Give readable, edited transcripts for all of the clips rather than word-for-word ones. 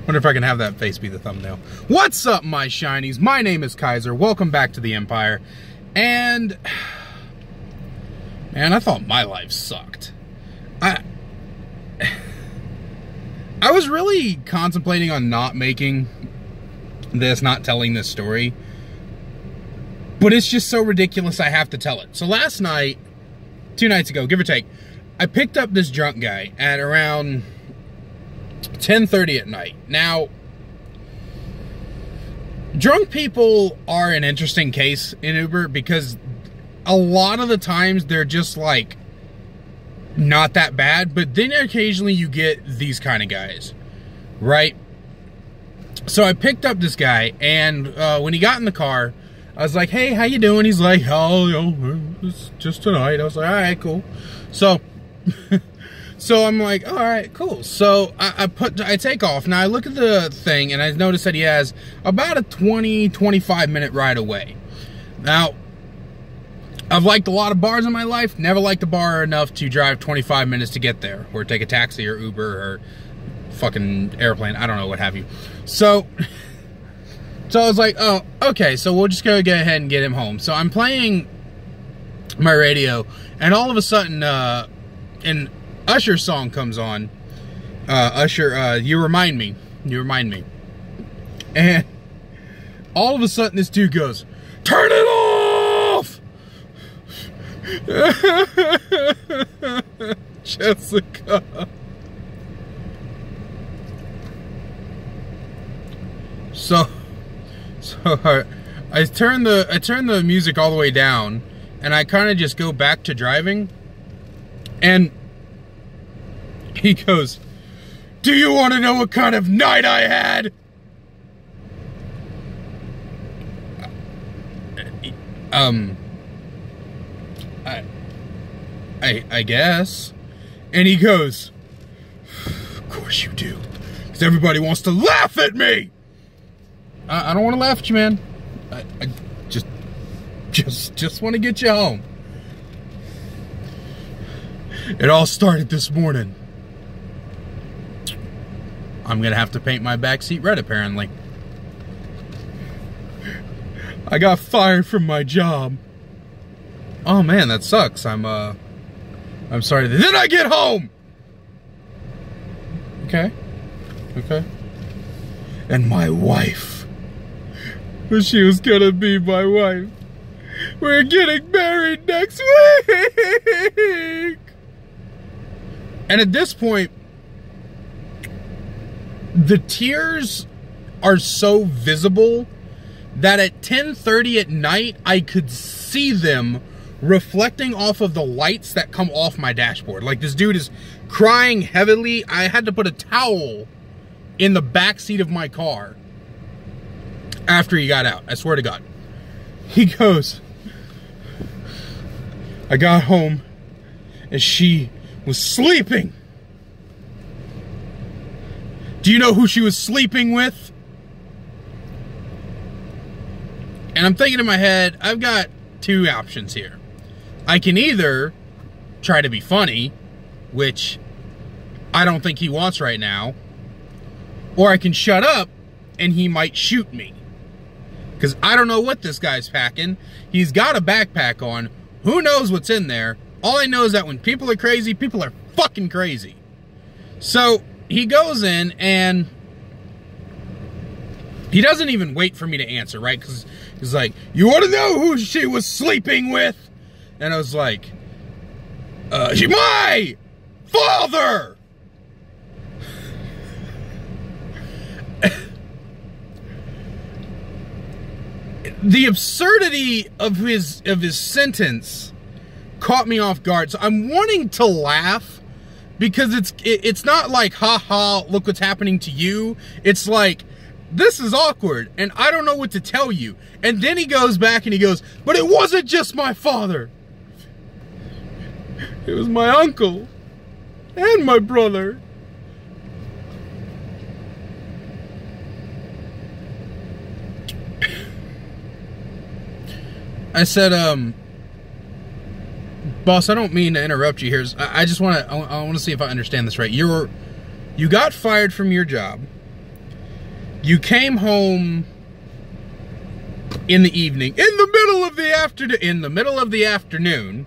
Wonder if I can have that face be the thumbnail. What's up, my shinies? My name is Kaiser. Welcome back to the Empire. And man, I thought my life sucked. I was really contemplating on not making this, not telling this story. But it's just so ridiculous I have to tell it. So last night, 2 nights ago, give or take, I picked up this drunk guy at around 10:30 at night. Now, drunk people are an interesting case in Uber because a lot of the times they're just like not that bad, but then occasionally you get these kind of guys, right? So I picked up this guy, and when he got in the car, I was like, "Hey, how you doing?" He's like, "Oh, you know, it's just tonight." I was like, "All right, cool." So so I'm like, all right, cool. So I take off. Now I look at the thing and I notice that he has about a 20-25 minute ride away. Now, I've liked a lot of bars in my life. Never liked a bar enough to drive 25 minutes to get there, or take a taxi or Uber or fucking airplane. I don't know, what have you. So I was like, oh, okay, so we'll just go ahead and get him home. So I'm playing my radio, and all of a sudden, an Usher song comes on. Usher, You Remind Me. You Remind Me. And all of a sudden this dude goes, "Turn it off!" Jessica. So I turn the music all the way down, and I kind of just go back to driving, and he goes, "Do you want to know what kind of night I had?" I guess. And he goes, "Of course you do, because everybody wants to laugh at me." I don't want to laugh at you, man. I just want to get you home. It all started this morning. I'm gonna have to paint my backseat red, apparently. I got fired from my job. Oh man, that sucks. I'm sorry. Then I get home. Okay. And my wife, she was gonna be my wife. We're getting married next week. And at this point, the tears are so visible that at 10:30 at night, I could see them reflecting off of the lights that come off my dashboard. Like, this dude is crying heavily. I had to put a towel in the back seat of my car after he got out. I swear to God. He goes, "I got home and she was sleeping. Do you know who she was sleeping with?" And I'm thinking in my head, I've got 2 options here. I can either try to be funny, which I don't think he wants right now, or I can shut up and he might shoot me. Because I don't know what this guy's packing. He's got a backpack on. Who knows what's in there? All I know is that when people are crazy, people are fucking crazy. So he goes in and he doesn't even wait for me to answer, right? Because he's like, "You want to know who she was sleeping with?" And I was like, "My father!" The absurdity of his sentence caught me off guard. So I'm wanting to laugh, because it's not like, "Ha ha, look what's happening to you." It's like, this is awkward and I don't know what to tell you. And then he goes back and he goes, "But it wasn't just my father. It was my uncle and my brother." I said, "Boss, I don't mean to interrupt you here. I want to see if I understand this right. You got fired from your job You came home in the evening, in the middle of the afternoon,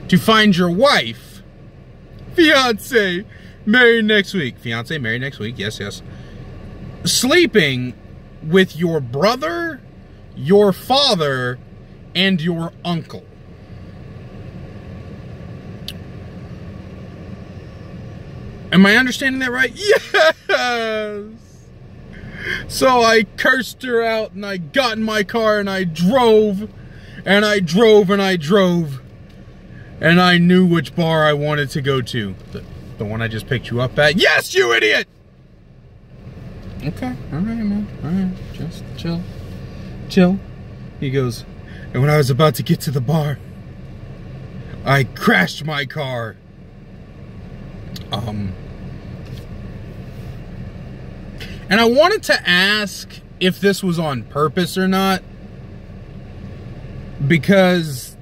to find your wife, fiance, married next week, yes, sleeping with your brother, your father, and your uncle. Am I understanding that right? Yes! So I cursed her out, and I got in my car, and I drove, and I drove, and I drove, and I knew which bar I wanted to go to. The one I just picked you up at. Yes, you idiot! Okay, all right, man. All right, just chill. Chill. He goes, and when I was about to get to the bar, I crashed my car. And I wanted to ask if this was on purpose or not, because,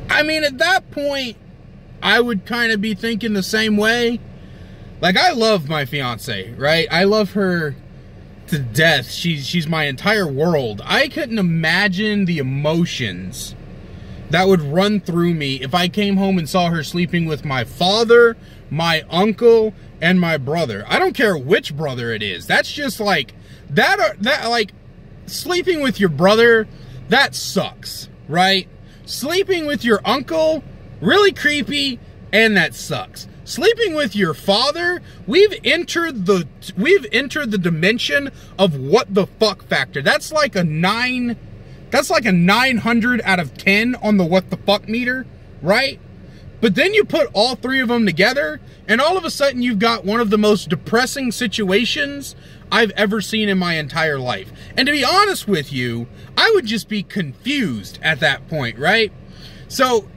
I mean, at that point, I would kind of be thinking the same way. Like, I love my fiance, right? I love her to death. She's my entire world. I couldn't imagine the emotions that would run through me if I came home and saw her sleeping with my father, my uncle, and my brother. I don't care which brother it is. That's just like, like, sleeping with your brother, that sucks, right? Sleeping with your uncle, really creepy, and that sucks. Sleeping with your father, we've entered the dimension of what the fuck factor. That's like a 900 out of 10 on the what the fuck meter, right? But then you put all three of them together, and all of a sudden you've got one of the most depressing situations I've ever seen in my entire life. And to be honest with you, I would just be confused at that point, right? So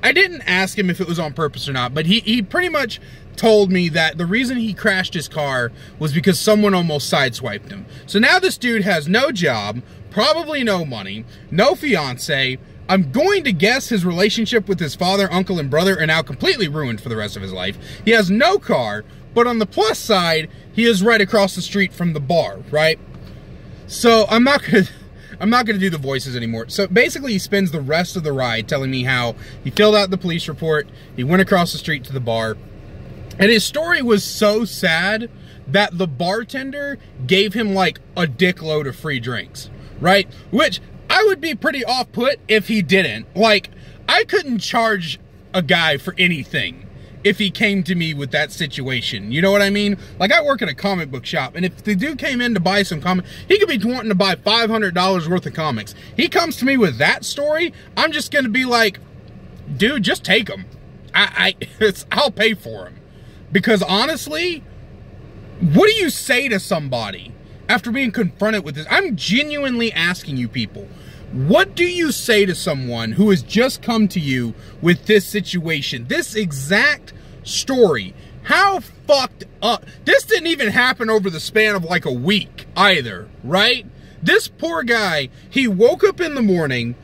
I didn't ask him if it was on purpose or not, but he pretty much told me that the reason he crashed his car was because someone almost sideswiped him. So now this dude has no job, probably no money, no fiance. I'm going to guess his relationship with his father, uncle, and brother are now completely ruined for the rest of his life. He has no car, but on the plus side, he is right across the street from the bar, right? So I'm not gonna do the voices anymore. So basically, he spends the rest of the ride telling me how he filled out the police report, he went across the street to the bar, and his story was so sad that the bartender gave him like a dickload of free drinks, right? Which I would be pretty off-put if he didn't. Like, I couldn't charge a guy for anything if he came to me with that situation. You know what I mean? Like, I work at a comic book shop, and if the dude came in to buy some comics, he could be wanting to buy $500 worth of comics. He comes to me with that story, I'm just gonna be like, dude, just take them. I'll pay for them. Because honestly, what do you say to somebody after being confronted with this? I'm genuinely asking you people, what do you say to someone who has just come to you with this situation, this exact story? How fucked up. This didn't even happen over the span of like a week either, right? This poor guy, he woke up in the morning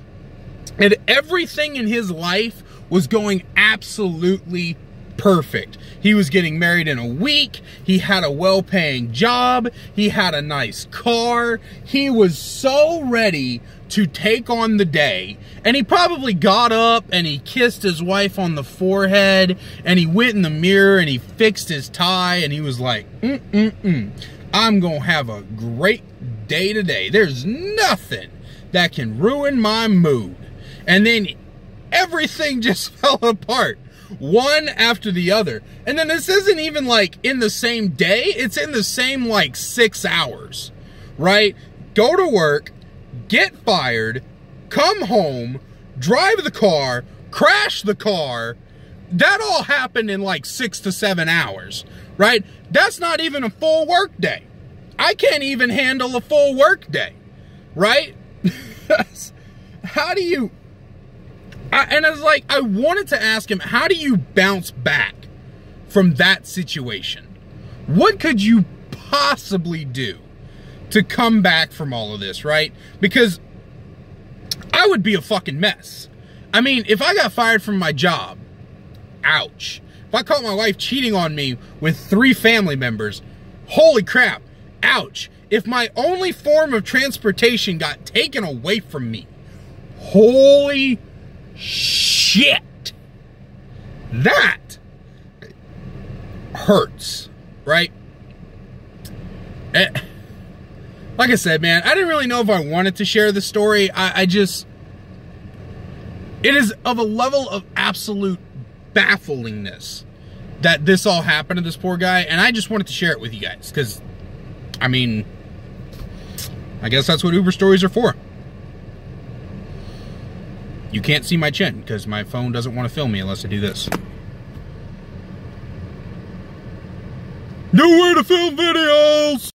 and everything in his life was going absolutely perfect. He was getting married in a week. He had a well-paying job. He had a nice car. He was so ready to take on the day. And he probably got up and he kissed his wife on the forehead and he went in the mirror and he fixed his tie and he was like, I'm gonna have a great day today. There's nothing that can ruin my mood. And then everything just fell apart, one after the other. And then this isn't even like in the same day, it's in the same like 6 hours, right? Go to work, get fired, come home, drive the car, crash the car. That all happened in like 6 to 7 hours, right? That's not even a full work day. I can't even handle a full work day, right? How do you... And I was like, I wanted to ask him, how do you bounce back from that situation? What could you possibly do to come back from all of this, right? Because I would be a fucking mess. I mean, if I got fired from my job, ouch. if I caught my wife cheating on me with 3 family members, holy crap, ouch. If my only form of transportation got taken away from me, holy shit, that hurts, right? Like I said, man, I didn't really know if I wanted to share this story. I just, it is of a level of absolute bafflingness that this all happened to this poor guy, and I just wanted to share it with you guys, because, I mean, I guess that's what Uber stories are for. You can't see my chin, because my phone doesn't want to film me unless I do this. Nowhere to film videos!